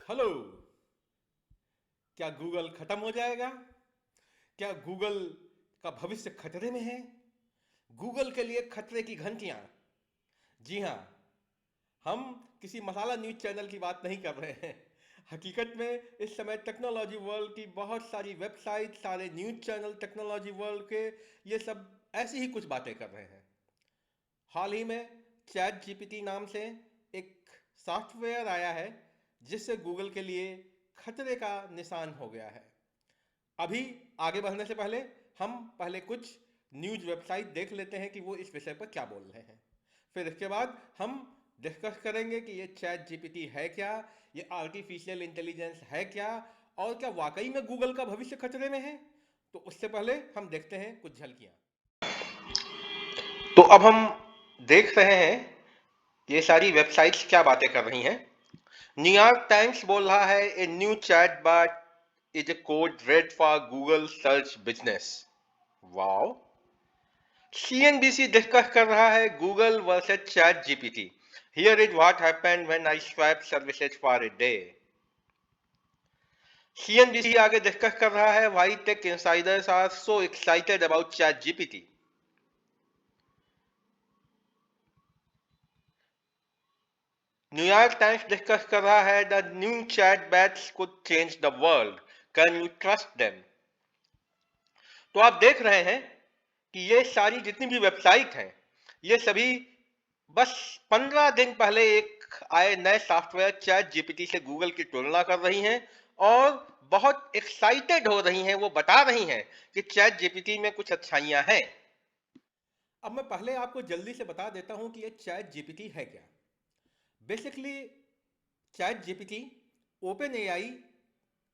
Hello. क्या Google खत्म हो जाएगा? क्या गूगल का भविष्य खतरे में है? गूगल के लिए खतरे की घंटियां। जी हाँ, हम किसी मसाला न्यूज चैनल की बात नहीं कर रहे हैं। हकीकत में इस समय टेक्नोलॉजी वर्ल्ड की बहुत सारी वेबसाइट, सारे न्यूज चैनल टेक्नोलॉजी वर्ल्ड के, ये सब ऐसी ही कुछ बातें कर रहे हैं। हाल ही में चैट जीपीटी नाम से एक सॉफ्टवेयर आया है, जिससे गूगल के लिए खतरे का निशान हो गया है। अभी आगे बढ़ने से पहले हम पहले कुछ न्यूज वेबसाइट देख लेते हैं कि वो इस विषय पर क्या बोल रहे हैं। फिर इसके बाद हम डिस्कस करेंगे कि ये चैट जीपीटी है क्या, ये आर्टिफिशियल इंटेलिजेंस है क्या, और क्या वाकई में गूगल का भविष्य खतरे में है। तो उससे पहले हम देखते हैं कुछ झलकियां। तो अब हम देख रहे हैं ये सारी वेबसाइट्स क्या बातें कर रही हैं। न्यूयॉर्क टाइम्स बोल रहा है a new chatbot is a code red for Google search business. Wow. CNBC discuss कर रहा है Google versus ChatGPT. Here is what happened when I swap services for a day. CNBC आगे discuss कर रहा है why tech insiders are so excited about ChatGPT. New York Times discuss कर रहा है the new chatbots could change the world, can you trust them. तो आप देख रहे हैं कि ये सारी जितनी भी वेबसाइट हैं, ये सभी बस 15 दिन पहले एक आए नए सॉफ्टवेयर चैट जीपीटी से गूगल की तुलना कर रही हैं और बहुत एक्साइटेड हो रही हैं। वो बता रही हैं कि चैट जीपीटी में कुछ अच्छाइयां हैं। अब मैं पहले आपको जल्दी से बता देता हूं कि ये चैट जीपीटी है क्या। Basically chat GPT open AI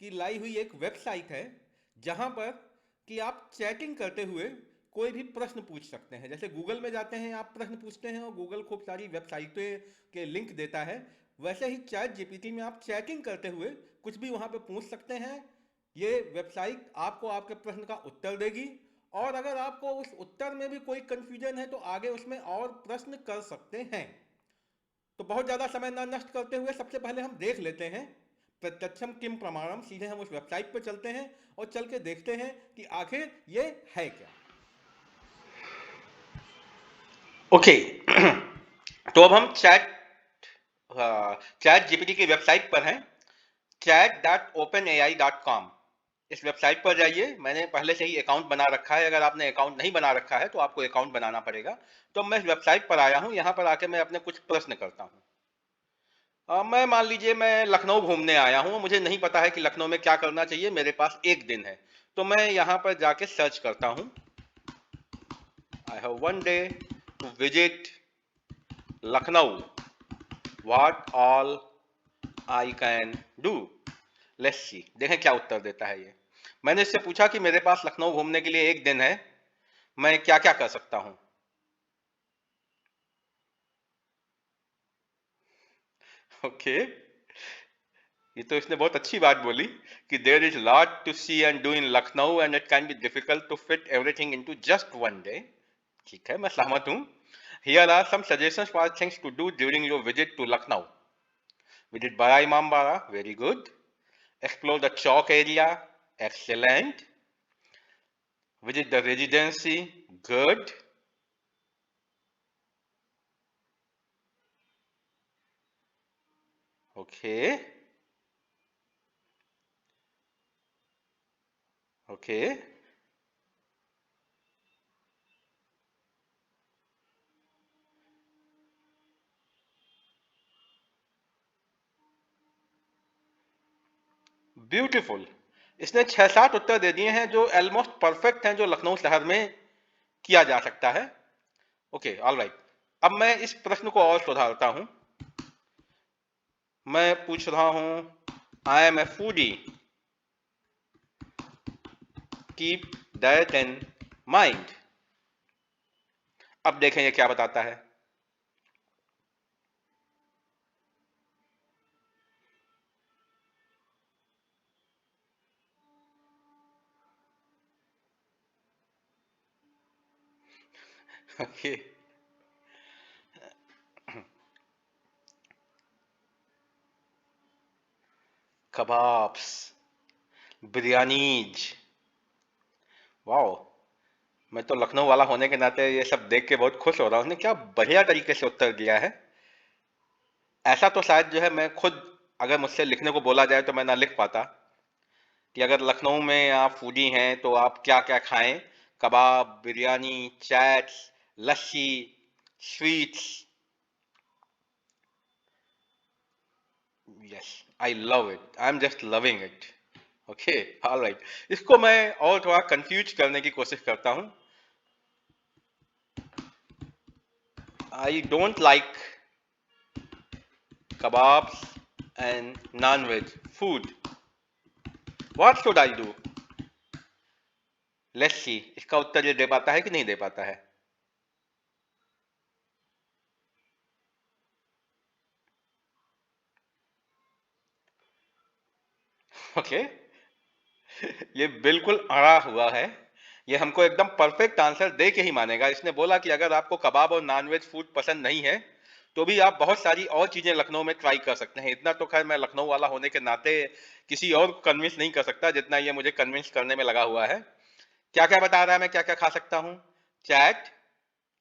की लाई हुई एक वेबसाइट है, जहां पर कि आप चैटिंग करते हुए कोई भी प्रश्न पूछ सकते हैं। जैसे गूगल में जाते हैं, आप प्रश्न पूछते हैं और गूगल खूब सारी वेबसाइटें के लिंक देता है, वैसे ही चैट जीपीटी में आप चैटिंग करते हुए कुछ भी वहां पे पूछ सकते हैं। ये वेबसाइट आपको आपके प्रश्न का उत्तर देगी, और अगर आपको उस उत्तर में भी कोई कंफ्यूजन है तो आगे उसमें और प्रश्न कर सकते हैं। तो बहुत ज़्यादा समय ना नष्ट करते हुए सबसे पहले हम देख लेते हैं प्रत्यक्षम किम प्रमाणम। सीधे हम उस वेबसाइट पर चलते हैं और चल के देखते हैं कि आखिर ये है क्या। ओके। तो अब हम चैट जीपीटी की वेबसाइट पर हैं, chat.openai.com। इस वेबसाइट पर जाइए। मैंने पहले से ही अकाउंट बना रखा है। अगर आपने अकाउंट नहीं बना रखा है तो आपको अकाउंट बनाना पड़ेगा। तो मैं इस वेबसाइट पर आया हूं, यहां पर आके मैं अपने कुछ प्रश्न करता हूं। मैं मान लीजिए मैं लखनऊ घूमने आया हूँ, मुझे नहीं पता है कि लखनऊ में क्या करना चाहिए, मेरे पास एक दिन है। तो मैं यहाँ पर जाके सर्च करता हूँ, I have one day to visit Lucknow, what all I can do. Let's see, देखें क्या उत्तर देता है ये। मैंने इससे पूछा कि मेरे पास लखनऊ घूमने के लिए एक दिन है, मैं क्या क्या कर सकता हूँ। ओके। ये तो इसने बहुत अच्छी बात बोली कि there is lot to see and do in Lucknow and it can be difficult to fit everything into just one day. ठीक है, मैं सहमत हूं। Here are some suggestions for things to do during your visit to Lucknow. Visit Bara Imambara, very good. Explore the Chowk area, excellent. Visit the residency, good. Okay, okay. Beautiful. इसने 6-7 उत्तर दे दिए हैं जो almost perfect हैं, जो लखनऊ शहर में किया जा सकता है। Okay, all right. अब मैं इस प्रश्न को और सुधारता हूं। मैं पूछ रहा हूं, I am a foodie, keep that in mind. अब देखें ये क्या बताता है। ओके। Kebabs, biryanis. वाओ, मैं तो लखनऊ वाला होने के नाते ये सब देख के बहुत खुश हो रहा हूँ। उसने क्या बढ़िया तरीके से उत्तर दिया है। ऐसा तो शायद जो है मैं खुद, अगर मुझसे लिखने को बोला जाए तो मैं ना लिख पाता कि अगर लखनऊ में आप फूडी हैं तो आप क्या क्या खाएं। Kebab, biryani, chaats, lassi, sweets. Yes, I love it, I am just loving it. Okay, alright. इसको मैं और थोड़ा कंफ्यूज करने की कोशिश करता हूं। I don't like kebabs and non-veg food. What should I do? Let's see, इसका उत्तर ये दे पाता है कि नहीं दे पाता है। ओके, ये बिल्कुल अड़ा हुआ है। ये हमको एकदम परफेक्ट आंसर दे के ही मानेगा। इसने बोला कि अगर आपको कबाब और नॉनवेज फूड पसंद नहीं है तो भी आप बहुत सारी और चीजें लखनऊ में ट्राई कर सकते हैं। इतना तो खैर मैं लखनऊ वाला होने के नाते किसी और को कन्विंस नहीं कर सकता जितना ये मुझे कन्विंस करने में लगा हुआ है। क्या क्या बता रहा है, मैं क्या क्या खा सकता हूँ? Chat,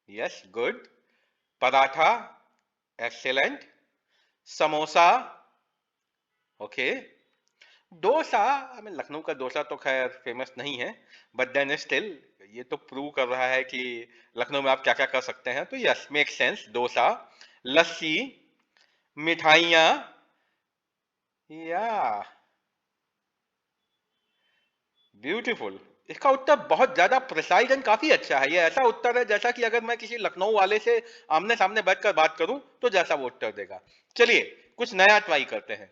yes good. Paratha, excellent. Samosa, okay. Dosa, I mean Lucknow का डोसा तो खैर फेमस नहीं है, बट देन स्टिल ये तो प्रूव कर रहा है कि लखनऊ में आप क्या क्या कर सकते हैं। तो यस, मेक सेंस। डोसा, लस्सी, मिठाइयाँ, या ब्यूटीफुल। इसका उत्तर बहुत ज्यादा प्रिसाइज एंड काफी अच्छा है। ये ऐसा उत्तर है जैसा कि अगर मैं किसी लखनऊ वाले से आमने सामने बैठकर बात करूं तो जैसा वो उत्तर देगा। चलिए कुछ नया ट्राई करते हैं।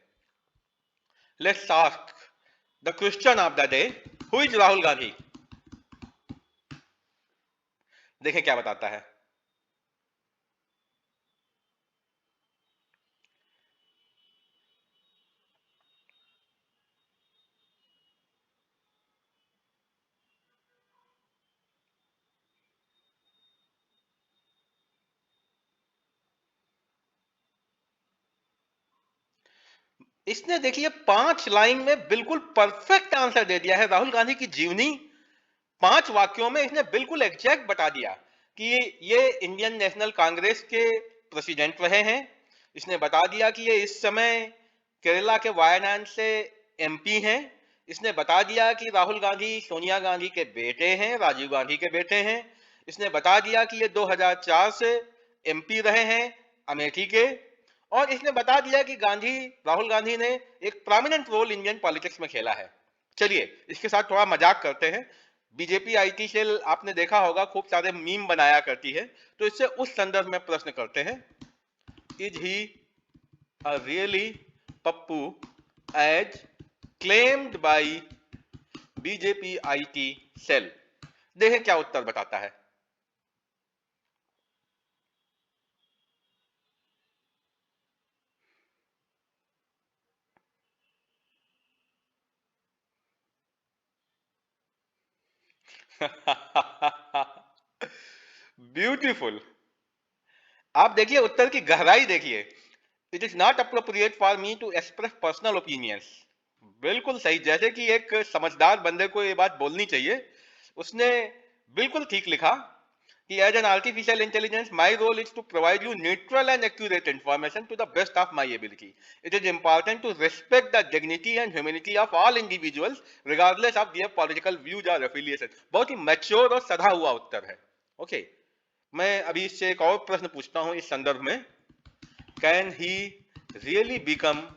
Let's ask the question of the day, who is Rahul Gandhi? देखें क्या बताता है। इसने देखिए 5 लाइन में बिल्कुल परफेक्ट आंसर दे दिया है। राहुल गांधी की जीवनी 5 वाक्यों में इसने बिल्कुल एग्जैक्ट बता दिया कि ये इंडियन नेशनल कांग्रेस के प्रेसिडेंट रहे हैं। इसने बता दिया कि ये इस समय केरला के वायनाड से एमपी हैं। इसने बता दिया कि राहुल गांधी सोनिया गांधी के बेटे हैं, राजीव गांधी के बेटे हैं। इसने बता दिया कि ये 2004 से एमपी रहे हैं अमेठी के। और इसने बता दिया कि राहुल गांधी ने एक प्रोमिनेंट रोल इंडियन पॉलिटिक्स में खेला है। चलिए इसके साथ थोड़ा मजाक करते हैं। बीजेपी आईटी सेल आपने देखा होगा खूब सारे मीम बनाया करती है, तो इससे उस संदर्भ में प्रश्न करते हैं। Is he a really Pappu as claimed by BJP IT cell? देखें क्या उत्तर बताता है। ब्यूटीफुल। आप देखिए उत्तर की गहराई देखिए। It is not appropriate for me to express personal opinions. बिल्कुल सही, जैसे कि एक समझदार बंदे को ये बात बोलनी चाहिए। उसने बिल्कुल ठीक लिखा कि as an artificial intelligence my role is to provide you neutral and accurate information to the best of my ability. It is important to respect the dignity and humanity of all individuals regardless of their political views और affiliation. बहुत ही mature और सधा हुआ उत्तर है। Okay okay. मैं अभी इससे एक और प्रश्न पूछता हूं इस संदर्भ में। Can he really become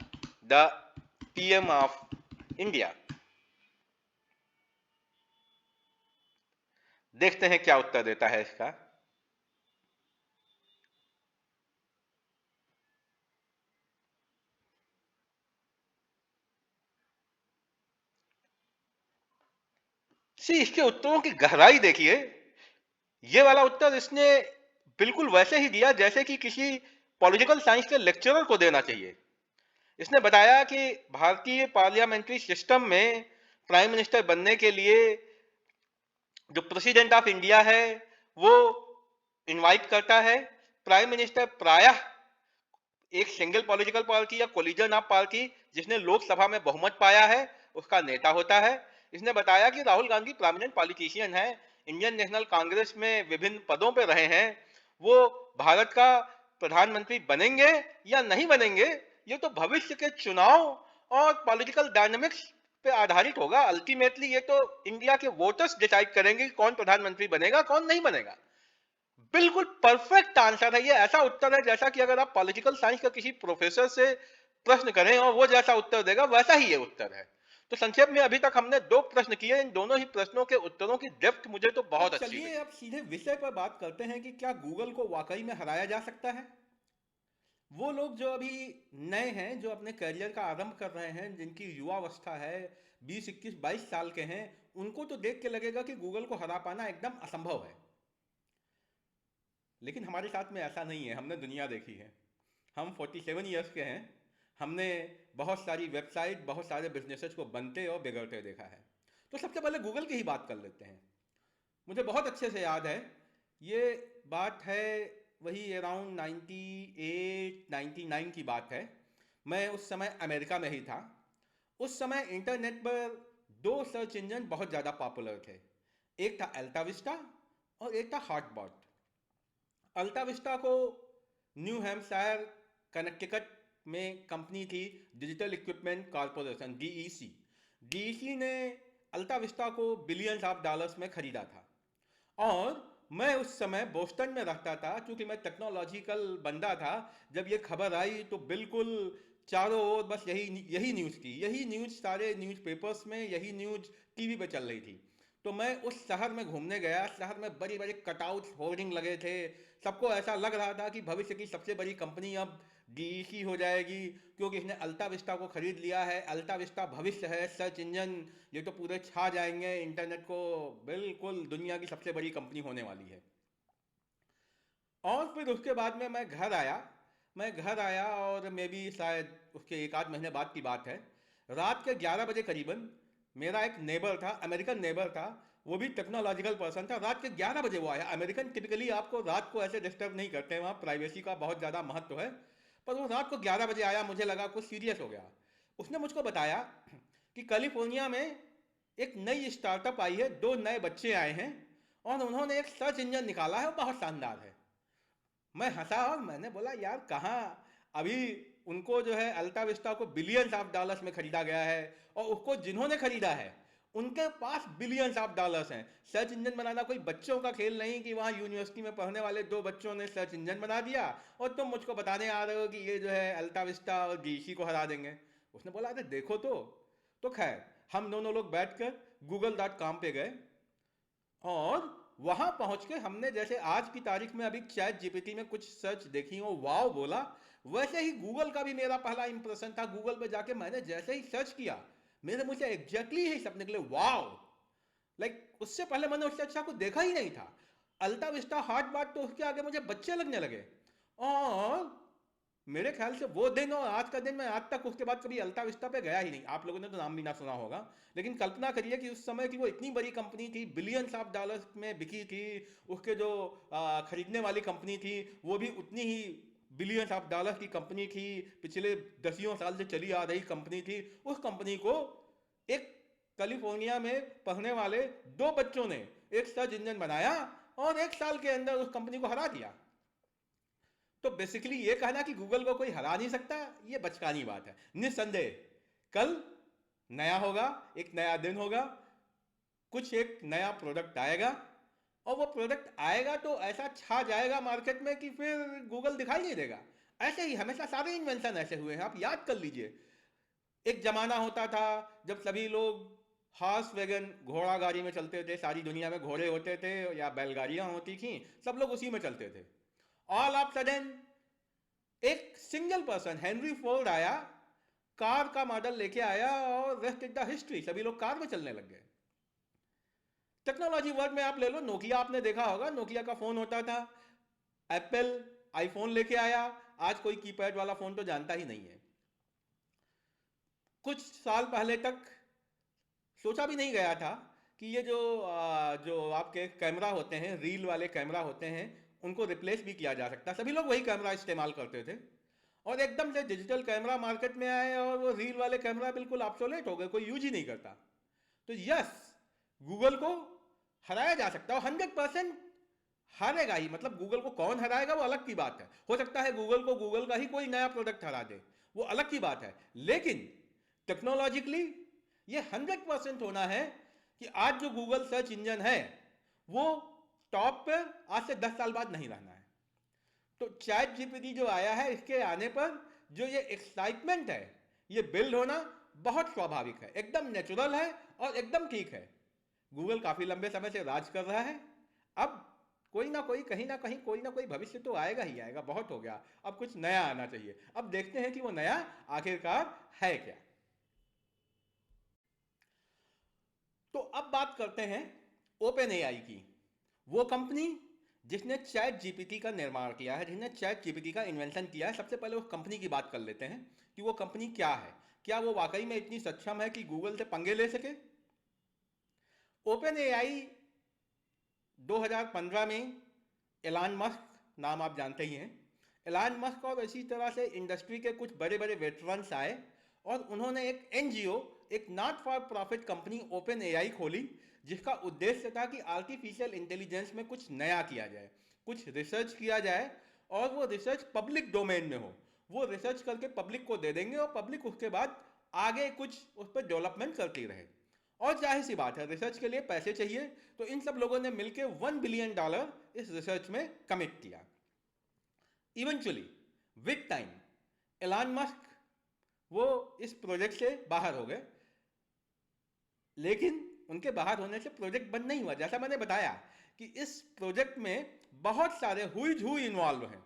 the PM of India? देखते हैं क्या उत्तर देता है इसका। इसके उत्तरों की गहराई देखिए। ये वाला उत्तर इसने बिल्कुल वैसे ही दिया जैसे कि किसी पॉलिटिकल साइंस के लेक्चरर को देना चाहिए। इसने बताया कि भारतीय पार्लियामेंट्री सिस्टम में प्राइम मिनिस्टर बनने के लिए जो प्रेसिडेंट ऑफ इंडिया है वो इनवाइट करता है। प्राइम मिनिस्टर प्रायः एक सिंगल पॉलिटिकल पार्टी या कोलिजन ऑफ पार्टी जिसने लोकसभा में बहुमत पाया है उसका नेता होता है। इसने बताया कि राहुल गांधी प्रोमिनेंट पॉलिटिशियन है, इंडियन नेशनल कांग्रेस में विभिन्न पदों पर रहे हैं, वो भारत का प्रधानमंत्री बनेंगे या नहीं बनेंगे ये तो भविष्य के चुनाव और पॉलिटिकल डायनामिक्स पे आधारित होगा। अल्टीमेटली ये तो इंडिया के वोटर्स डिसाइड करेंगे कि कौन प्रधानमंत्री बनेगा कौन नहीं बनेगा। बिल्कुल परफेक्ट आंसर है ये। ऐसा उत्तर है जैसा कि अगर आप पॉलिटिकल साइंस का किसी प्रोफेसर से प्रश्न करें और वो जैसा उत्तर देगा वैसा ही ये उत्तर है। तो संक्षेप में अभी तक हमने 2 प्रश्न किए, इन दोनों ही प्रश्नों के उत्तरों की डेप्थ मुझे तो बहुत अच्छी लगी। चलिए अब सीधे विषय पर बात करते हैं कि क्या गूगल को वाकई में हराया जा सकता है। वो लोग जो अभी नए हैं, जो अपने करियर का आरंभ कर रहे हैं, जिनकी युवावस्था है, 20 21 22 साल के हैं, उनको तो देख के लगेगा कि गूगल को हरा पाना एकदम असंभव है। लेकिन हमारे साथ में ऐसा नहीं है। हमने दुनिया देखी है। हम 47 ईयर्स के हैं। हमने बहुत सारी वेबसाइट, बहुत सारे बिजनेसेस को बनते और बिगड़ते देखा है। तो सबसे पहले गूगल की ही बात कर लेते हैं। मुझे बहुत अच्छे से याद है, ये बात है वही अराउंड 98 99 की बात है। मैं उस समय अमेरिका में ही था। उस समय इंटरनेट पर 2 सर्च इंजन बहुत ज़्यादा पॉपुलर थे। एक था अल्टा विस्टा और एक था हॉटबॉट। अल्टा विस्टा को न्यू हैम्पशायर कनेक्टिकट में कंपनी थी, digital equipment corporation, DEC. DEC ने अल्टा विस्टा को बिलियंस ऑफ डॉलर्स में खरीदा था। और मैं उस समय बोस्टन में रहता था। क्योंकि मैं टेक्नोलॉजिकल बंदा था, जब ये खबर आई तो बिल्कुल चारों ओर बस यही यही न्यूज़ थी, यही न्यूज़ सारे न्यूज़पेपर्स में, यही न्यूज़ टीवी पे चल रही थी। तो मैं उस शहर में घूमने गया। शहर में बड़ी बड़ी कटआउट होर्डिंग लगे थे। सबको ऐसा लग रहा था कि भविष्य की सबसे बड़ी कंपनी अब डीईसी हो जाएगी, क्योंकि इसने अल्टा विस्टा को खरीद लिया है। अल्टा विस्टा भविष्य है, सर्च इंजन, ये तो पूरे छा जाएंगे इंटरनेट को, बिल्कुल दुनिया की सबसे बड़ी कंपनी होने वाली है। और फिर उसके बाद में मैं घर आया और मे भी शायद उसके एक आध महीने बाद की बात है। रात के 11 बजे करीबन मेरा एक नेबर था, अमेरिकन नेबर था। वो भी टेक्नोलॉजिकल पर्सन था। रात के 11 बजे वो आया। अमेरिकन टिपिकली आपको रात को ऐसे डिस्टर्ब नहीं करते हैं, वहाँ प्राइवेसी का बहुत ज़्यादा महत्व है। पर वो रात को 11 बजे आया, मुझे लगा कुछ सीरियस हो गया। उसने मुझको बताया कि कैलिफोर्निया में एक नई स्टार्टअप आई है, 2 नए बच्चे आए हैं और उन्होंने एक सर्च इंजन निकाला है, वो बहुत शानदार है। मैं हंसा और मैंने बोला यार कहाँ, अभी उनको जो है अल्टा विस्टा को बिलियंस ऑफ डॉलर्स में खरीदा गया है और उसको जिन्होंने खरीदा है उनके पास बिलियंस ऑफ डॉलर्स हैं। सर्च इंजन बनाना कोई बच्चों का खेल नहीं कि वहाँ यूनिवर्सिटी में पढ़ने वाले 2 बच्चों ने सर्च इंजन बना दिया और तुम मुझको बताने आ रहे हो कि ये जो है अल्टा विस्टा और डीसी को हरा देंगे। उसने बोला अरे देखो तो खैर हम दोनों लोग बैठकर google.com पे गए और वहां पहुंच के हमने जैसे आज की तारीख में अभी चैट जीपीटी में कुछ सर्च देखी हो वाव बोला, वैसे ही गूगल का भी मेरा पहला इंप्रेशन था। गूगल पे जाके मैंने जैसे ही सर्च किया, मेरे मुझे एग्जैक्टली ही सब निकले वाव। उससे पहले मैंने उससे अच्छा कुछ देखा ही नहीं था। अल्टा विस्टा हॉट बात तो उसके आगे मुझे बच्चे लगने लगे। और मेरे ख्याल से वो दिन और आज का दिन, मैं आज तक उसके बाद कभी अल्टा विस्टा पे गया ही नहीं। आप लोगों ने तो नाम भी ना सुना होगा, लेकिन कल्पना करिए कि उस समय की वो इतनी बड़ी कंपनी थी, बिलियंस ऑफ डॉलर्स में बिकी थी। उसके जो खरीदने वाली कंपनी थी वो भी उतनी ही बिलियंस ऑफ डॉलर की कंपनी थी, पिछले दसियों साल से चली आ रही कंपनी थी। उस कंपनी को एक कैलिफोर्निया में पढ़ने वाले 2 बच्चों ने एक सर्च इंजन बनाया और 1 साल के अंदर उस कंपनी को हरा दिया। तो बेसिकली ये कहना कि गूगल को कोई हरा नहीं सकता, ये बचकानी बात है। निस्संदेह कल नया होगा, एक नया दिन होगा, कुछ एक नया प्रोडक्ट आएगा और वो प्रोडक्ट आएगा तो ऐसा छा जाएगा मार्केट में कि फिर गूगल दिखाई नहीं देगा। ऐसे ही हमेशा सारे इन्वेंशन ऐसे हुए हैं, आप याद कर लीजिए। एक जमाना होता था जब सभी लोग हॉर्स वैगन, घोड़ा गाड़ी में चलते थे। सारी दुनिया में घोड़े होते थे या बैलगाड़ियां होती थी, सब लोग उसी में चलते थे। ऑल ऑफ सडन एक सिंगल पर्सन हेनरी फोर्ड आया, कार का मॉडल लेके आया और रेस्ट इज द हिस्ट्री, सभी लोग कार में चलने लग गए। टेक्नोलॉजी वर्ल्ड में आप ले लो, नोकिया आपने देखा होगा, नोकिया का फोन होता था। एप्पल आईफोन लेके आया, आज कोई कीपैड वाला फोन तो जानता ही नहीं है। कुछ साल पहले तक सोचा भी नहीं गया था कि ये जो आपके कैमरा होते हैं, रील वाले कैमरा होते हैं, उनको रिप्लेस भी किया जा सकता। सभी लोग वही कैमरा इस्तेमाल करते थे और एकदम से डिजिटल कैमरा मार्केट में आए और वो रील वाले कैमरा बिल्कुल ऑब्सोलेट हो गए, कोई यूज ही नहीं करता। तो यस, गूगल को हराया जा सकता है, 100% हारेगा ही। मतलब गूगल को कौन हराएगा वो अलग की बात है, हो सकता है गूगल को गूगल का ही कोई नया प्रोडक्ट हरा दे, वो अलग की बात है। लेकिन टेक्नोलॉजिकली ये 100% होना है कि आज जो गूगल सर्च इंजन है वो टॉप पर आज से 10 साल बाद नहीं रहना है। तो चैट जीपीटी जो आया है, इसके आने पर जो ये एक्साइटमेंट है, ये बिल्ड होना बहुत स्वाभाविक है, एकदम नेचुरल है और एकदम ठीक है। गूगल काफी लंबे समय से राज कर रहा है, अब कोई ना कोई कहीं ना कहीं कोई ना कोई भविष्य तो आएगा ही आएगा, बहुत हो गया, अब कुछ नया आना चाहिए। अब देखते हैं कि वो नया आखिरकार है क्या। तो अब बात करते हैं ओपन एआई की, वो कंपनी जिसने चैट जीपीटी का निर्माण किया है, जिसने चैट जीपीटी का इन्वेंशन किया है। सबसे पहले उस कंपनी की बात कर लेते हैं कि वो कंपनी क्या है, क्या वो वाकई में इतनी सक्षम है कि गूगल से पंगे ले सके। ओपन एआई 2015 में एलन मस्क, नाम आप जानते ही हैं, एलन मस्क और इसी तरह से इंडस्ट्री के कुछ बड़े बड़े वेटरन्स आए और उन्होंने एक एनजीओ, एक not for profit company open AI खोली, जिसका उद्देश्य था कि आर्टिफिशियल इंटेलिजेंस में कुछ नया किया जाए, कुछ रिसर्च किया जाए और वो रिसर्च पब्लिक डोमेन में हो। वो रिसर्च करके पब्लिक को दे देंगे और पब्लिक उसके बाद आगे कुछ उस पर डेवलपमेंट करती रहे। और जाहिर सी बात है, रिसर्च के लिए पैसे चाहिए, तो इन सब लोगों ने मिलकर $1 बिलियन इस रिसर्च में कमिट किया। Eventually with time Elon Musk वो इस प्रोजेक्ट से बाहर हो गए, लेकिन उनके बाहर होने से प्रोजेक्ट बंद नहीं हुआ। जैसा मैंने बताया कि इस प्रोजेक्ट में बहुत सारे हुई इन्वॉल्व हैं।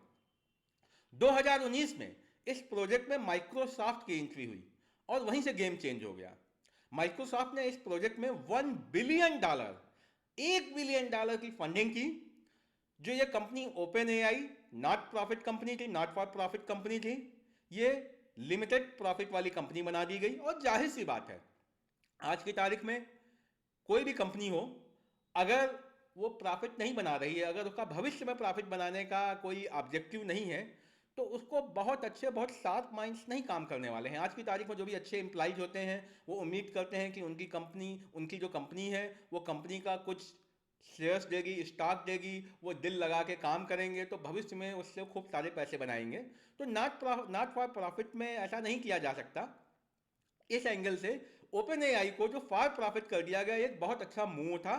2019 में इस प्रोजेक्ट में माइक्रोसॉफ्ट की एंट्री हुई और वहीं से गेम चेंज हो गया। माइक्रोसॉफ्ट ने इस प्रोजेक्ट में $1 बिलियन, $1 बिलियन की फंडिंग की। जो ये company open AI not profit company थी, नॉट फॉर प्रॉफिट कंपनी थी, ये लिमिटेड प्रॉफिट वाली कंपनी बना दी गई। और जाहिर सी बात है, आज की तारीख में कोई भी कंपनी हो, अगर वो प्रॉफिट नहीं बना रही है, अगर उसका भविष्य में प्रॉफिट बनाने का कोई ऑब्जेक्टिव नहीं है, तो उसको बहुत अच्छे, बहुत शार्प माइंड्स नहीं काम करने वाले हैं। आज की तारीख में जो भी अच्छे एम्प्लॉइज होते हैं वो उम्मीद करते हैं कि उनकी कंपनी, उनकी जो कंपनी है वो कंपनी का कुछ शेयर्स देगी, स्टॉक देगी, वो दिल लगा के काम करेंगे तो भविष्य में उससे खूब सारे पैसे बनाएंगे। तो नॉट फॉर प्रॉफिट में ऐसा नहीं किया जा सकता। इस एंगल से ओपन एआई को जो फॉर प्रॉफिट कर दिया गया, एक बहुत अच्छा मूव था।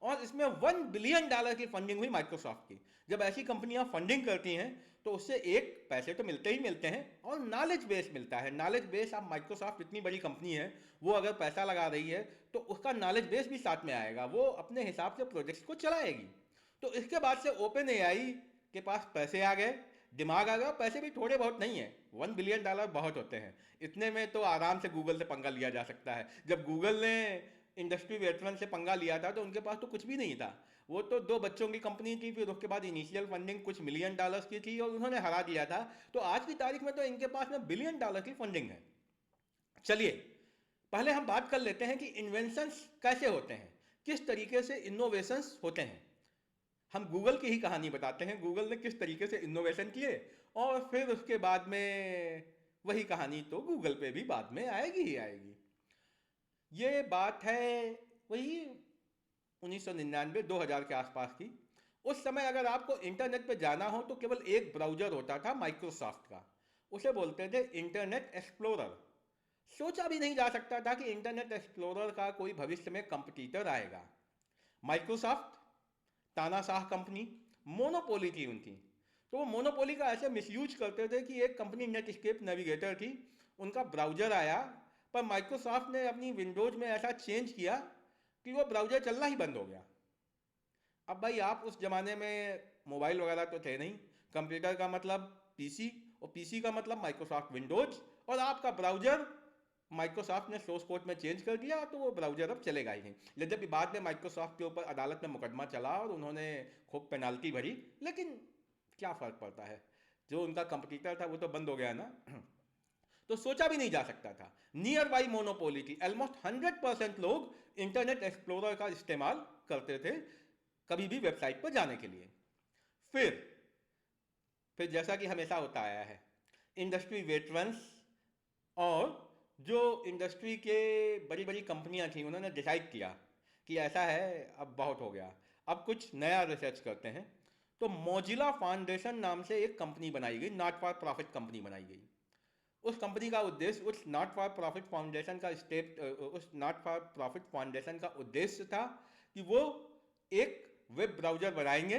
और इसमें $1 बिलियन की फंडिंग हुई माइक्रोसॉफ्ट की। जब ऐसी कंपनियां फंडिंग करती हैं तो उससे एक पैसे तो मिलते ही मिलते हैं और नॉलेज बेस मिलता है। नॉलेज बेस, आप माइक्रोसॉफ्ट इतनी बड़ी कंपनी है, वो अगर पैसा लगा रही है तो उसका नॉलेज बेस भी साथ में आएगा, वो अपने हिसाब से प्रोजेक्ट्स को चलाएगी। तो इसके बाद से ओपन एआई के पास पैसे आ गए, दिमाग आ गया। पैसे भी थोड़े बहुत नहीं है, $1 बिलियन बहुत होते हैं। इतने में तो आराम से गूगल से पंगा लिया जा सकता है। जब गूगल ने इंडस्ट्री वेटरन से पंगा लिया था तो उनके पास तो कुछ भी नहीं था, वो तो 2 बच्चों की कंपनी थी, फिर उसके बाद इनिशियल फंडिंग कुछ $1 मिलियन की थी और उन्होंने हरा दिया था। तो आज की तारीख में तो इनके पास में $1 बिलियन की फंडिंग है। चलिए पहले हम बात कर लेते हैं कि इन्वेंशंस कैसे होते हैं, किस तरीके से इनोवेशंस होते हैं। हम गूगल की ही कहानी बताते हैं, गूगल ने किस तरीके से इनोवेशन किए, और फिर उसके बाद में वही कहानी तो गूगल पे भी बाद में आएगी ही आएगी। ये बात है वही 1999-2000 के आसपास की। उस समय अगर आपको इंटरनेट पे जाना हो तो केवल एक ब्राउजर होता था माइक्रोसॉफ्ट का, उसे बोलते थे इंटरनेट एक्सप्लोरर। सोचा भी नहीं जा सकता था कि इंटरनेट एक्सप्लोरर का कोई भविष्य में कंपटीटर आएगा। माइक्रोसॉफ्ट तानाशाह कंपनी, मोनोपोली थी उनकी, तो वो मोनोपोली का ऐसे मिसयूज करते थे कि एक कंपनी नेटस्केप नेविगेटर थी, उनका ब्राउजर आया, पर माइक्रोसॉफ्ट ने अपनी विंडोज में ऐसा चेंज किया कि वो ब्राउजर चलना ही बंद हो गया। अब भाई आप उस जमाने में मोबाइल वगैरह तो थे नहीं, कंप्यूटर का मतलब पीसी और पीसी का मतलब माइक्रोसॉफ्ट विंडोज, और आपका ब्राउजर माइक्रोसॉफ्ट ने सोर्स कोड में चेंज कर दिया तो वो ब्राउजर अब चलेगा ही नहीं। यद्यपि बाद में माइक्रोसॉफ्ट के ऊपर अदालत में मुकदमा चला और उन्होंने खूब पेनाल्टी भरी, लेकिन क्या फर्क पड़ता है, जो उनका कंपटीटर था वो तो बंद हो गया ना। तो सोचा भी नहीं जा सकता था, नियर बाई मोनोपोली थी। ऑलमोस्ट 100% लोग इंटरनेट एक्सप्लोरर का इस्तेमाल करते थे कभी भी वेबसाइट पर जाने के लिए। फिर जैसा कि हमेशा होता आया है, इंडस्ट्री वेटरन्स और जो इंडस्ट्री के बड़ी बड़ी कंपनियां थी, उन्होंने डिसाइड किया कि ऐसा है, अब बहुत हो गया, अब कुछ नया रिसर्च करते हैं। तो मोजिला फाउंडेशन नाम से एक कंपनी बनाई गई, नॉट फॉर प्रॉफिट कंपनी बनाई गई। उस कंपनी का उद्देश्य, उस नॉट फॉर प्रॉफिट फाउंडेशन का उस नॉट फॉर प्रॉफिट फाउंडेशन का उद्देश्य था कि वो एक वेब ब्राउजर बनाएंगे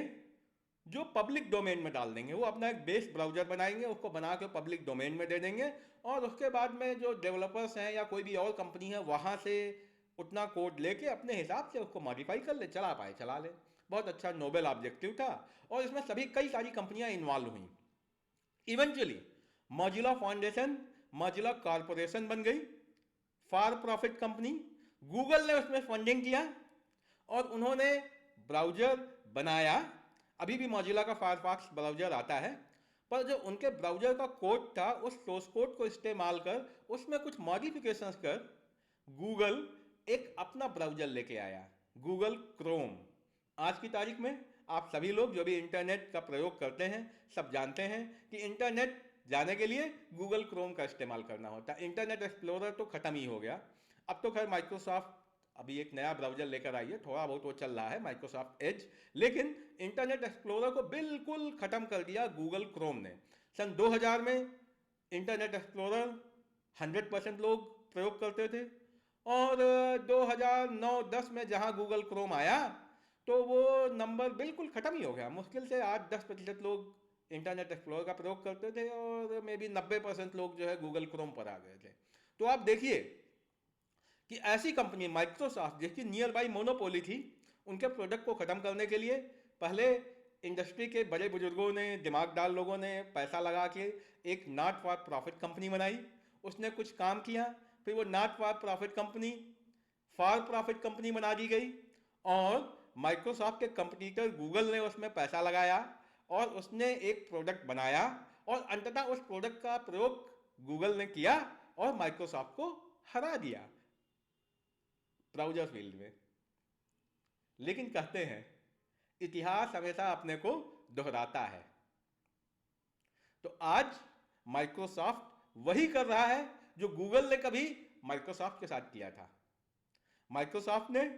जो पब्लिक डोमेन में डाल देंगे। वो अपना एक बेस ब्राउजर बनाएंगे, उसको बना के पब्लिक डोमेन में दे देंगे, और उसके बाद में जो डेवलपर्स हैं या कोई भी और कंपनी है वहाँ से उतना कोड लेके अपने हिसाब से उसको मॉडिफाई कर ले, चला पाए चला ले। बहुत अच्छा नोबेल ऑब्जेक्टिव था, और इसमें सभी कई सारी कंपनियां इन्वॉल्व हुई। Eventually Mozilla foundation Mozilla corporation बन गई, फॉर प्रॉफिट कंपनी। गूगल ने उसमें फंडिंग किया और उन्होंने ब्राउजर बनाया। अभी भी मोजिला का फायरफॉक्स ब्राउजर आता है, पर जो उनके ब्राउजर का कोड था, उस सोर्स कोड को इस्तेमाल कर उसमें कुछ मॉडिफिकेशंस कर गूगल एक अपना ब्राउजर लेके आया, गूगल क्रोम। आज की तारीख में आप सभी लोग जो भी इंटरनेट का प्रयोग करते हैं सब जानते हैं कि इंटरनेट जाने के लिए गूगल क्रोम का इस्तेमाल करना होता है। इंटरनेट एक्सप्लोरर तो खत्म ही हो गया। अब तो खैर माइक्रोसॉफ्ट अभी एक नया ब्राउजर लेकर आई है, थोड़ा बहुत वो चल रहा है, माइक्रोसॉफ्ट एज। लेकिन इंटरनेट एक्सप्लोरर को बिल्कुल खत्म कर दिया गूगल क्रोम ने। सन 2000 में इंटरनेट एक्सप्लोरर 100% लोग प्रयोग करते थे, और 2009-10 में जहां गूगल क्रोम आया तो वो नंबर बिल्कुल खत्म ही हो गया। मुश्किल से 8-10% लोग इंटरनेट एक्सप्लोरर का प्रयोग करते थे, और मे बी 90% लोग जो है गूगल क्रोम पर आ गए थे। तो आप देखिए कि ऐसी कंपनी माइक्रोसॉफ्ट, जिसकी नियर बाई मोनोपोली थी, उनके प्रोडक्ट को ख़त्म करने के लिए पहले इंडस्ट्री के बड़े बुजुर्गों ने, दिमागदार लोगों ने पैसा लगा के एक नॉट फॉर प्रॉफिट कंपनी बनाई। उसने कुछ काम किया, फिर वो not for profit company for profit company बना दी गई, और माइक्रोसॉफ्ट के कंपटीटर गूगल ने उसमें पैसा लगाया और उसने एक प्रोडक्ट बनाया, और अंततः उस प्रोडक्ट का प्रयोग गूगल ने किया और माइक्रोसॉफ्ट को हरा दिया ब्राउजर फील्ड में। लेकिन कहते हैं इतिहास हमेशा अपने को दोहराता है। तो आज माइक्रोसॉफ्ट वही कर रहा है जो गूगल ने कभी माइक्रोसॉफ्ट के साथ किया था। माइक्रोसॉफ्ट ने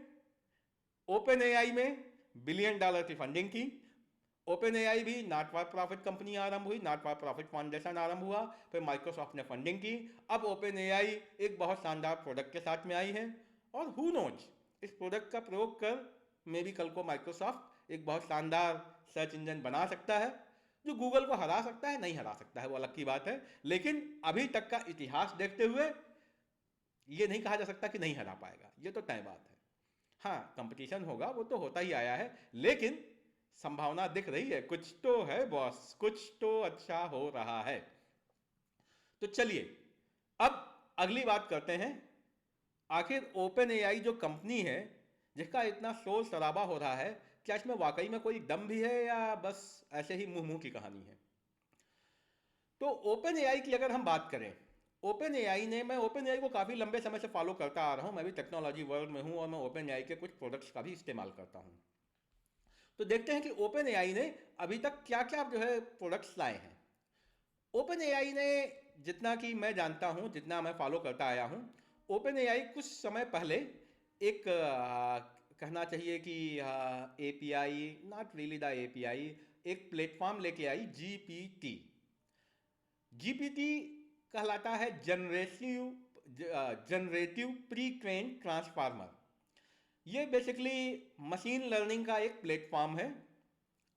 ओपन एआई में $1 बिलियन की फंडिंग की। ओपन एआई भी नॉट फॉर प्रॉफिट कंपनी आरंभ हुई, नॉट फॉर प्रॉफिट फाउंडेशन आरंभ हुआ, फिर माइक्रोसॉफ्ट ने फंडिंग की। अब ओपन एआई एक बहुत शानदार प्रोडक्ट के साथ में आई है, और हु नोज, इस प्रोडक्ट का प्रयोग कर मे भी कल को माइक्रोसॉफ्ट एक बहुत शानदार सर्च इंजन बना सकता है, जो गूगल को हरा सकता है। नहीं हरा सकता है वो अलग की बात है, लेकिन अभी तक का इतिहास देखते हुए ये नहीं कहा जा सकता कि नहीं हरा पाएगा, ये तो तय बात है। हाँ, कंपटीशन होगा, वो तो होता ही आया है, लेकिन संभावना दिख रही है, कुछ तो है बॉस, कुछ तो अच्छा हो रहा है। तो चलिए अब अगली बात करते हैं। आखिर ओपन एआई जो कंपनी है, जिसका इतना शोर शराबा हो रहा है, क्या इसमें वाकई में कोई दम भी है या बस ऐसे ही मुंह मुंह की कहानी है? तो ओपन एआई की अगर हम बात करें, ओपन एआई ने, मैं ओपन एआई को काफ़ी लंबे समय से फॉलो करता आ रहा हूँ, मैं भी टेक्नोलॉजी वर्ल्ड में हूँ और मैं ओपन एआई के कुछ प्रोडक्ट्स का भी इस्तेमाल करता हूँ। तो देखते हैं कि ओपन एआई ने अभी तक क्या क्या जो है प्रोडक्ट्स लाए हैं। ओपन एआई ने, जितना कि मैं जानता हूँ, जितना मैं फॉलो करता आया हूँ, ओपन एआई कुछ समय पहले एक कहना चाहिए कि API, not really the API, एक प्लेटफॉर्म लेके आई, जीपीटी। जीपीटी कहलाता है जनरेटिव प्री ट्रेन ट्रांसफार्मर। ये बेसिकली मशीन लर्निंग का एक प्लेटफॉर्म है,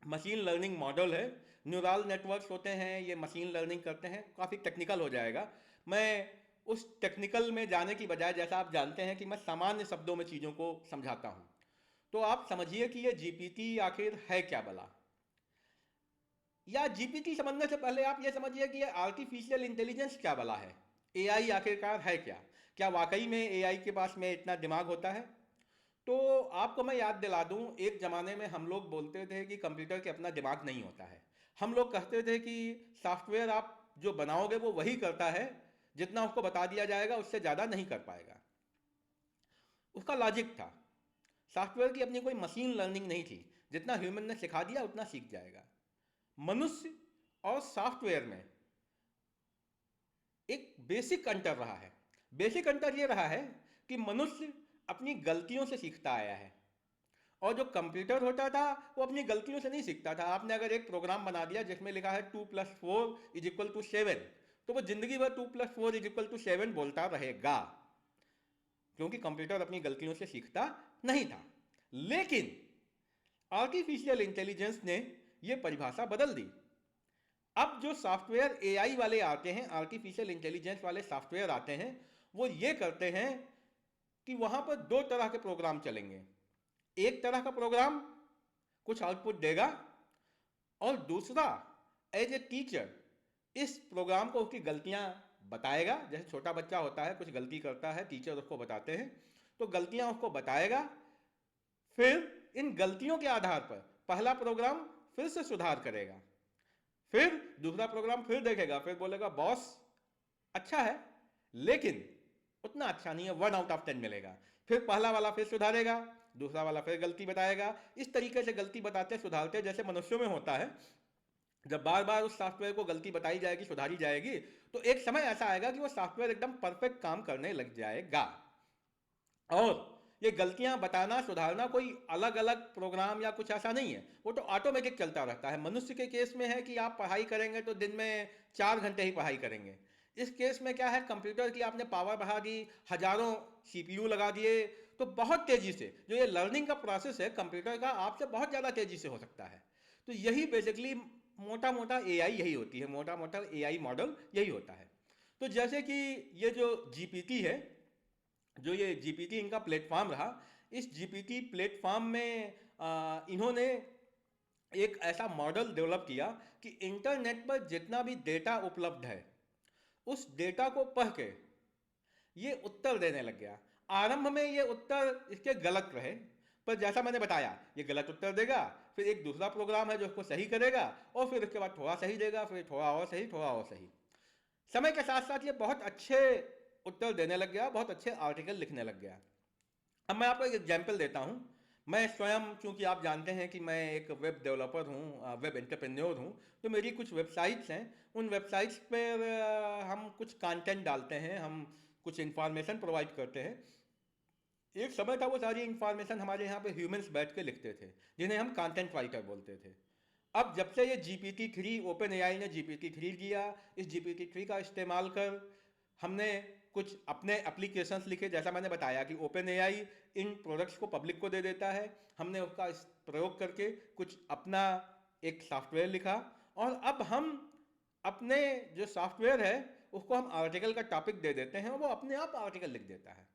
मशीन लर्निंग मॉडल है। न्यूरल नेटवर्क्स होते हैं, ये मशीन लर्निंग करते हैं। काफ़ी टेक्निकल हो जाएगा, मैं उस टेक्निकल में जाने की बजाय, जैसा आप जानते हैं कि मैं सामान्य शब्दों में चीज़ों को समझाता हूँ, तो आप समझिए कि ये जीपीटी आखिर है क्या भला। या जीपीटी समझने से पहले आप ये समझिए कि ये आर्टिफिशियल इंटेलिजेंस क्या भला है, एआई आखिरकार है क्या। क्या वाकई में एआई के पास में इतना दिमाग होता है? तो आपको मैं याद दिला दूं, एक ज़माने में हम लोग बोलते थे कि कंप्यूटर के अपना दिमाग नहीं होता है। हम लोग कहते थे कि सॉफ्टवेयर आप जो बनाओगे वो वही करता है, जितना उसको बता दिया जाएगा उससे ज़्यादा नहीं कर पाएगा। उसका लॉजिक था, सॉफ्टवेयर की अपनी कोई मशीन लर्निंग नहीं थी, जितना ह्यूमन ने सिखा दिया उतना सीख जाएगा। मनुष्य और सॉफ्टवेयर में बेसिक अंतर रहा है। बेसिक अंतर ये रहा है कि मनुष्य अपनी गलतियों से सीखता आया है, और जो कंप्यूटर होता था वो अपनी गलतियों से नहीं सीखता था। आपने अगर एक प्रोग्राम बना दिया जिसमें लिखा है 2+4=7, तो वो जिंदगी भर 2+4=7 बोलता रहेगा, क्योंकि कंप्यूटर अपनी गलतियों से सीखता नहीं था। लेकिन आर्टिफिशियल इंटेलिजेंस ने ये परिभाषा बदल दी। अब जो सॉफ्टवेयर एआई वाले आते हैं, आर्टिफिशियल इंटेलिजेंस वाले सॉफ्टवेयर आते हैं, वो ये करते हैं कि वहां पर दो तरह के प्रोग्राम चलेंगे। एक तरह का प्रोग्राम कुछ आउटपुट देगा, और दूसरा एज ए टीचर इस प्रोग्राम को उसकी गलतियां बताएगा। जैसे छोटा बच्चा होता है, कुछ गलती करता है, टीचर उसको बताते हैं, तो गलतियां उसको बताएगा। फिर इन गलतियों के आधार पर पहला प्रोग्राम फिर से सुधार करेगा, फिर दूसरा प्रोग्राम फिर देखेगा, फिर बोलेगा बॉस अच्छा है लेकिन उतना अच्छा नहीं है, 1/10 मिलेगा। फिर पहला वाला फिर सुधारेगा, दूसरा वाला फिर गलती बताएगा। इस तरीके से गलती बताते सुधारते जैसे मनुष्यों में होता है, जब बार बार उस सॉफ्टवेयर को गलती बताई जाएगी, सुधारी जाएगी, तो एक समय ऐसा आएगा कि वो सॉफ्टवेयर एकदम परफेक्ट काम करने लग जाएगा। और ये गलतियां बताना सुधारना कोई अलग अलग प्रोग्राम या कुछ ऐसा नहीं है, वो तो ऑटोमेटिक चलता रहता है। मनुष्य के केस में है कि आप पढ़ाई करेंगे तो दिन में 4 घंटे ही पढ़ाई करेंगे। इस केस में क्या है, कंप्यूटर की आपने पावर बढ़ा दी, हजारों सीपीयू लगा दिए, तो बहुत तेजी से जो ये लर्निंग का प्रोसेस है कंप्यूटर का, आपसे बहुत ज़्यादा तेजी से हो सकता है। तो यही बेसिकली मोटा मोटा एआई यही होती है, मोटा मोटा एआई मॉडल यही होता है। तो जैसे कि ये जो जीपीटी है, जो ये जीपीटी इनका प्लेटफॉर्म रहा, इस जीपीटी प्लेटफॉर्म में इन्होंने एक ऐसा मॉडल डेवलप किया कि इंटरनेट पर जितना भी डेटा उपलब्ध है उस डेटा को पढ़ के ये उत्तर देने लग गया। आरंभ में ये उत्तर इसके गलत रहे, पर जैसा मैंने बताया ये गलत उत्तर देगा, फिर एक दूसरा प्रोग्राम है जो उसको सही करेगा, और फिर उसके बाद थोड़ा सही देगा, फिर थोड़ा और सही, थोड़ा और सही। समय के साथ साथ ये बहुत अच्छे उत्तर देने लग गया, बहुत अच्छे आर्टिकल लिखने लग गया। अब मैं आपको एक एग्जाम्पल देता हूँ। मैं स्वयं, चूंकि आप जानते हैं कि मैं एक वेब डेवलपर हूँ, वेब एंटरप्रेन्योर हूँ, तो मेरी कुछ वेबसाइट्स हैं। उन वेबसाइट्स पर हम कुछ कंटेंट डालते हैं, हम कुछ इंफॉर्मेशन प्रोवाइड करते हैं। एक समय था वो सारी इंफॉर्मेशन हमारे यहाँ पे ह्यूमंस बैठ के लिखते थे, जिन्हें हम कंटेंट राइटर बोलते थे। अब जब से ये GPT-3, ओपन एआई ने GPT-3 दिया, इस GPT-3 का इस्तेमाल कर हमने कुछ अपने एप्लीकेशंस लिखे। जैसा मैंने बताया कि ओपन एआई इन प्रोडक्ट्स को पब्लिक को दे देता है, हमने उसका प्रयोग करके कुछ अपना एक सॉफ्टवेयर लिखा, और अब हम अपने जो सॉफ्टवेयर है उसको हम आर्टिकल का टॉपिक दे देते हैं और वो अपने आप आर्टिकल लिख देता है।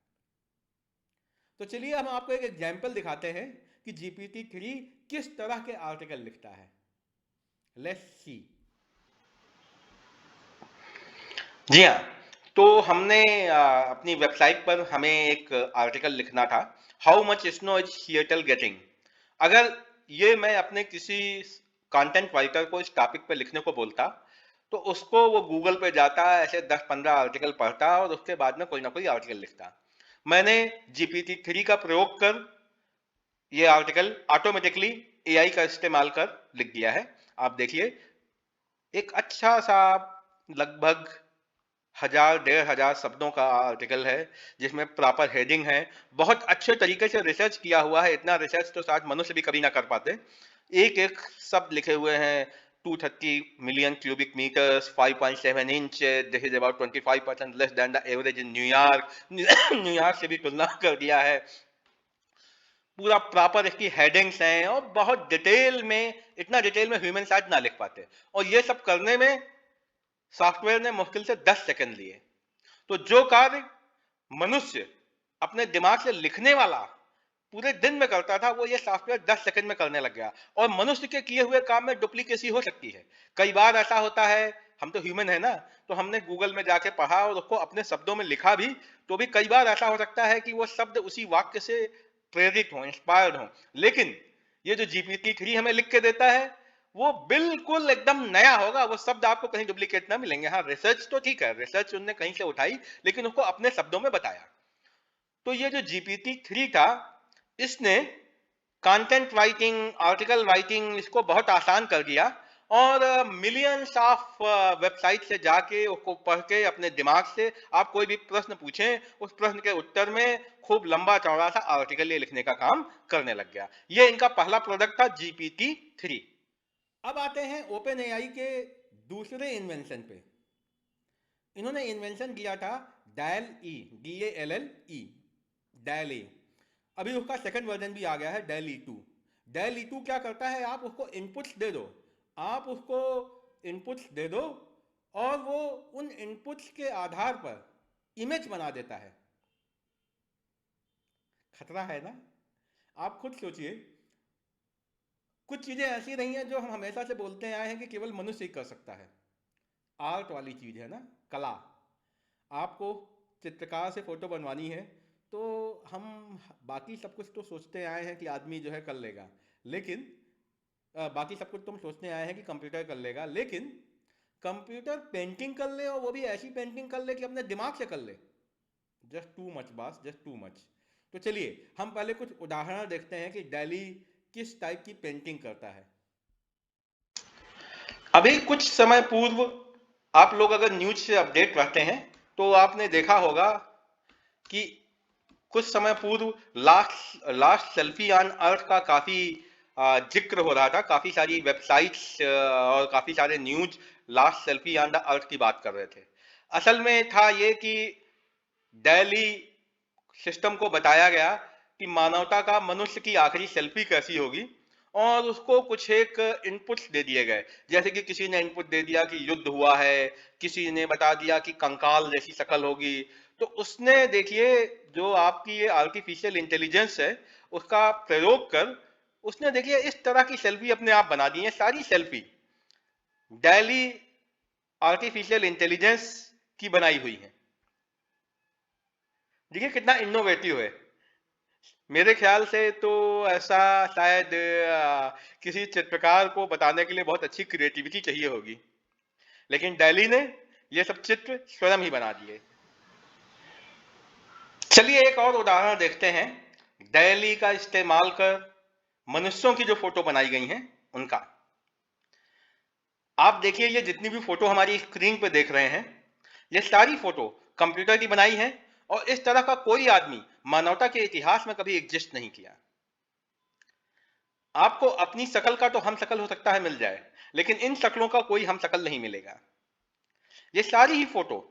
तो चलिए हम आपको एक एग्जाम्पल दिखाते हैं कि GPT-3 किस तरह के आर्टिकल लिखता है। Let's see. जी हाँ, तो हमने अपनी वेबसाइट पर हमें एक आर्टिकल लिखना था, how much snow is Seattle getting. अगर ये मैं अपने किसी कंटेंट राइटर को इस टॉपिक पे लिखने को बोलता, तो उसको वो गूगल पे जाता, ऐसे 10-15 आर्टिकल पढ़ता और उसके बाद में कोई ना कोई आर्टिकल लिखता। मैंने GPT-3 का प्रयोग कर ये आर्टिकल ऑटोमेटिकली एआई का इस्तेमाल कर लिख दिया है। आप देखिए, एक अच्छा सा लगभग 1000-1500 शब्दों का आर्टिकल है, जिसमें प्रॉपर हेडिंग है, बहुत अच्छे तरीके से रिसर्च किया हुआ है। इतना रिसर्च तो शायद मनुष्य भी कभी ना कर पाते। एक एक शब्द लिखे हुए हैं, 230 million cubic metres, 5.7 inch, this is about 25% less than the average in New York. New York से भी तुलना कर दिया है। पूरा प्रॉपर इसकी हेडिंग्स हैं, और बहुत डिटेल में, इतना डिटेल में ह्यूमन शायद ना लिख पाते। और ये सब करने में सॉफ्टवेयर ने मुश्किल से 10 सेकंड लिए। तो जो कार्य मनुष्य अपने दिमाग से लिखने वाला पूरे दिन में करता था, वो ये सॉफ्टवेयर 10 सेकंड में करने लग गया। और मनुष्य के किए हुए काम में डुप्लीकेसी हो सकती है। कई बार ऐसा होता है, हम तो ह्यूमन है ना, तो हमने गूगल में जाके पढ़ा और उसको अपने शब्दों में लिखा भी, तो भी कई बार ऐसा हो सकता है कि वो शब्द उसी वाक्य से प्रेरित हो, इंस्पायर्ड हो। लेकिन ये जो GPT-3 हमें लिख के देता है, वो बिल्कुल एकदम नया होगा। वो शब्द आपको कहीं डुप्लीकेट ना मिलेंगे। हाँ, रिसर्च तो ठीक है, रिसर्च उन्होंने कहीं से उठाई, लेकिन उसको अपने शब्दों में बताया। तो ये जो GPT-3 था, इसने कंटेंट राइटिंग, आर्टिकल राइटिंग, इसको बहुत आसान कर दिया। और मिलियंस ऑफ वेबसाइट से जाके उसको पढ़ के अपने दिमाग से आप कोई भी प्रश्न पूछें, उस प्रश्न के उत्तर में खूब लंबा चौड़ा सा आर्टिकल ये लिखने का काम करने लग गया। ये इनका पहला प्रोडक्ट था GPT-3। अब आते हैं ओपन एआई के दूसरे इन्वेंशन पे। इन्होंने इन्वेंशन किया था डायल ई, DALL-E, डायल ए। अभी उसका सेकंड वर्जन भी आ गया है, डायल E2। डायल E2 क्या करता है, आप उसको इनपुट्स दे दो, आप उसको इनपुट्स दे दो और वो उन इनपुट्स के आधार पर इमेज बना देता है। खतरा है ना? आप खुद सोचिए, कुछ चीजें ऐसी रही हैं जो हम हमेशा से बोलते आए हैं कि केवल मनुष्य ही कर सकता है। आर्ट वाली चीज है ना, कला। आपको चित्रकार से फोटो बनवानी है तो हम बाकी सब कुछ तो सोचते आए हैं कि आदमी जो है कर लेगा, लेकिन बाकी सब कुछ तो हम सोचते आए हैं कि कंप्यूटर कर लेगा, लेकिन कंप्यूटर पेंटिंग कर ले और वो भी ऐसी पेंटिंग कर ले कि अपने दिमाग से कर ले। Just too much boss, just too much. तो चलिए हम पहले कुछ उदाहरण देखते हैं कि डैली किस टाइप की पेंटिंग करता है। अभी कुछ समय पूर्व आप लोग अगर न्यूज से अपडेट रहते हैं तो आपने देखा होगा कि कुछ समय पूर्व last last selfie on earth का काफी जिक्र हो रहा था। काफी सारी वेबसाइट्स और काफी सारे news last selfie on the earth की बात कर रहे थे। असल में था ये कि दिल्ली सिस्टम को बताया गया कि मानवता का मनुष्य की आखिरी सेल्फी कैसी होगी, और उसको कुछ एक इनपुट्स दे दिए गए। जैसे कि किसी ने इनपुट दे दिया कि युद्ध हुआ है, किसी ने बता दिया कि कंकाल जैसी शक्ल होगी। तो उसने देखिए, जो आपकी ये आर्टिफिशियल इंटेलिजेंस है उसका प्रयोग कर उसने देखिए इस तरह की सेल्फी अपने आप बना दी है। सारी सेल्फी डेली आर्टिफिशियल इंटेलिजेंस की बनाई हुई है। देखिए कितना इनोवेटिव है। मेरे ख्याल से तो ऐसा शायद किसी चित्रकार को बताने के लिए बहुत अच्छी क्रिएटिविटी चाहिए होगी, लेकिन दिल्ली ने ये सब चित्र स्वयं ही बना दिए। चलिए एक और उदाहरण देखते हैं दिल्ली का इस्तेमाल कर मनुष्यों की जो फोटो बनाई गई हैं उनका। आप देखिए, ये जितनी भी फोटो हमारी स्क्रीन पे देख रहे हैं, ये सारी फोटो कंप्यूटर की बनाई है, और इस तरह का कोई आदमी मानवता के इतिहास में कभी एग्जिस्ट नहीं किया। आपको अपनी शक्ल का तो हम शक्ल हो सकता है मिल जाए, लेकिन इन शक्लों का कोई हम शक्ल नहीं मिलेगा। ये सारी ही फोटो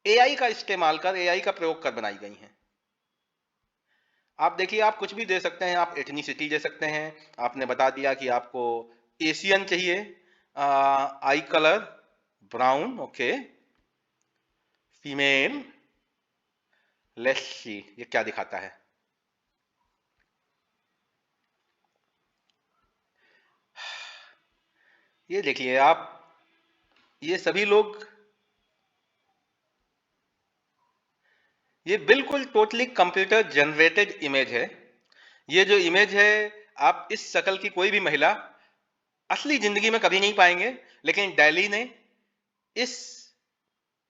एआई का इस्तेमाल कर, एआई का प्रयोग कर बनाई गई हैं। आप देखिए, आप कुछ भी दे सकते हैं, आप एथनिसिटी दे सकते हैं। आपने बता दिया कि आपको एशियन चाहिए, आई colour brown, okay, female, let's see ये क्या दिखाता है। ये देखिए आप, ये सभी लोग, ये बिल्कुल टोटली कंप्यूटर जनरेटेड इमेज है। ये जो इमेज है, आप इस शक्ल की कोई भी महिला असली जिंदगी में कभी नहीं पाएंगे, लेकिन दिल्ली ने इस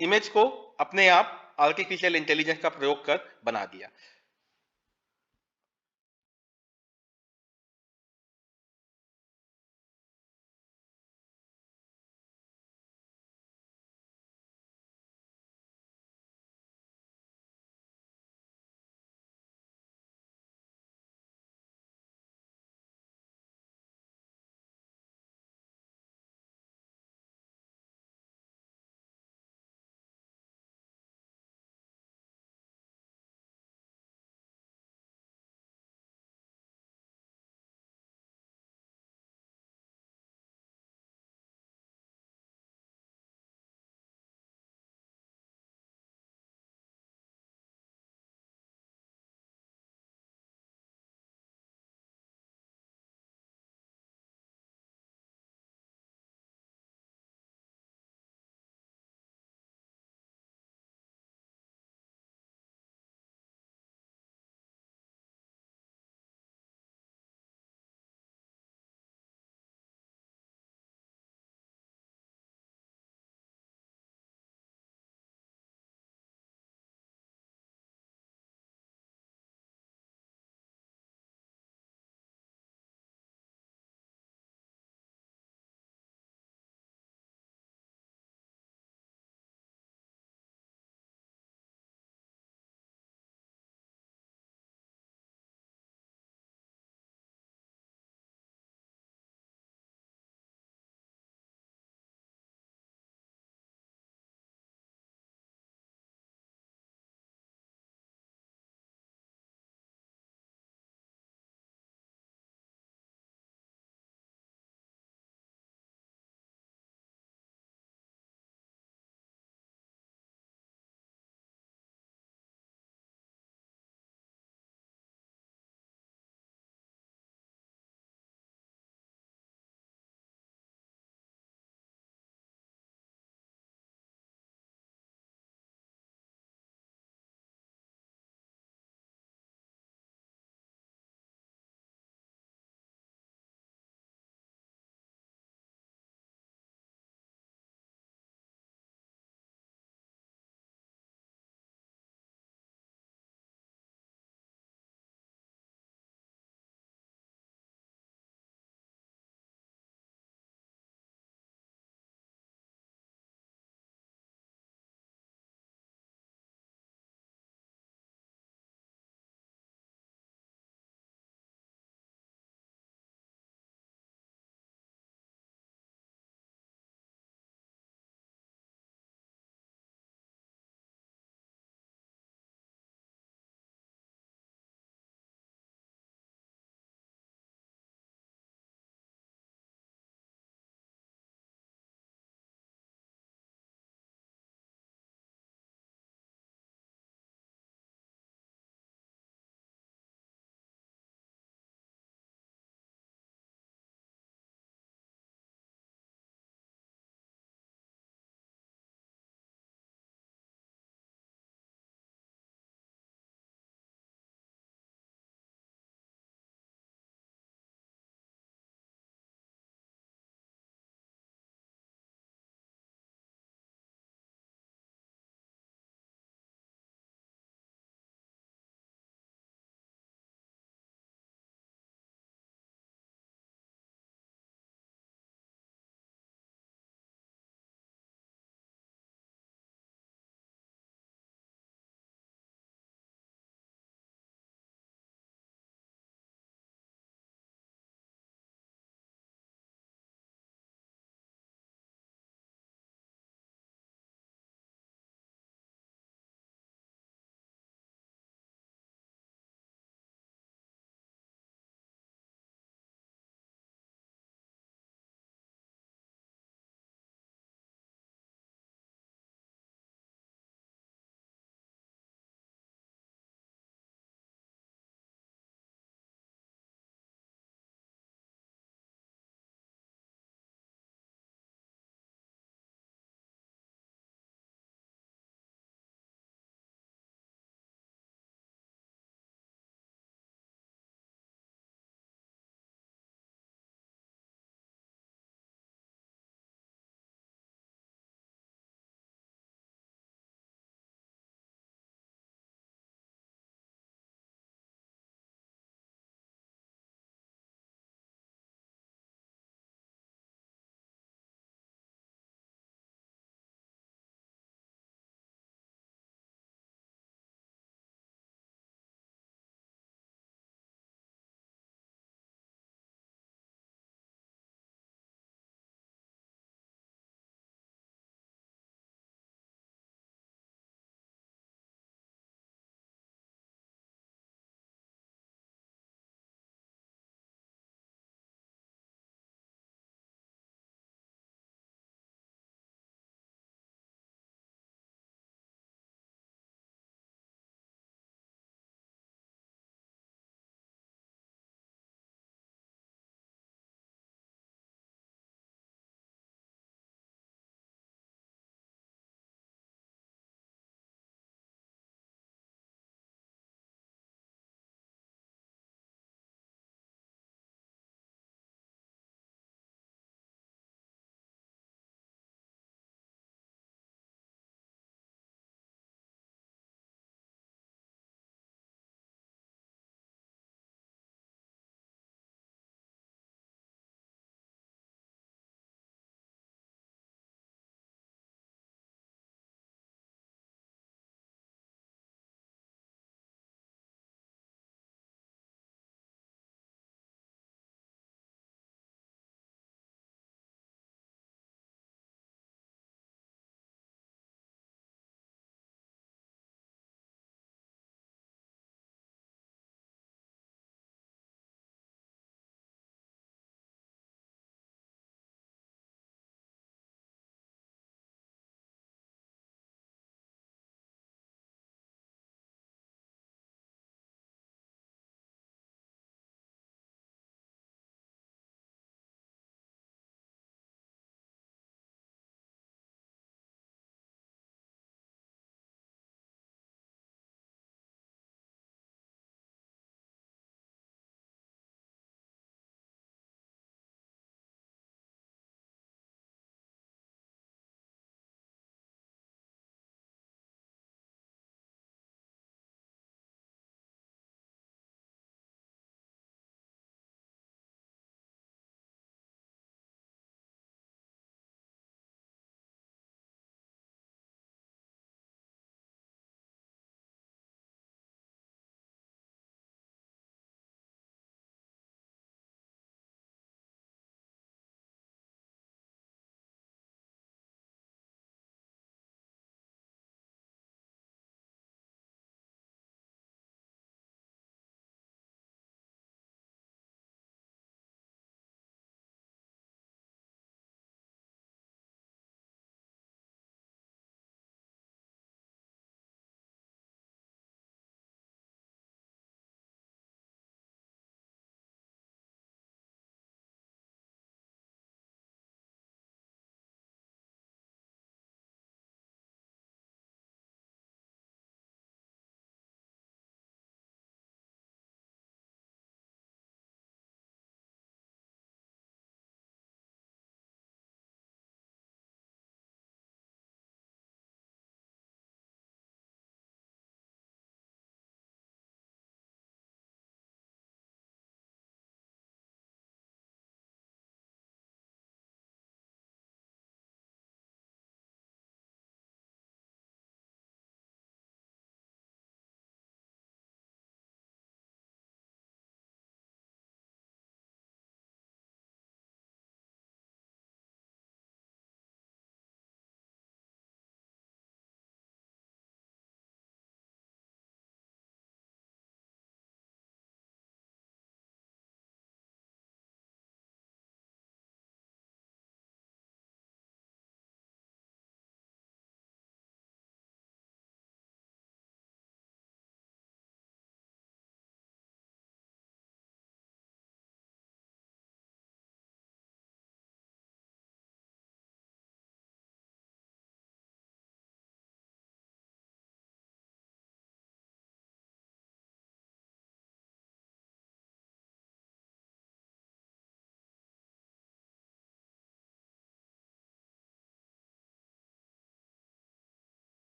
इमेज को अपने आप आर्टिफिशियल इंटेलिजेंस का प्रयोग कर बना दिया।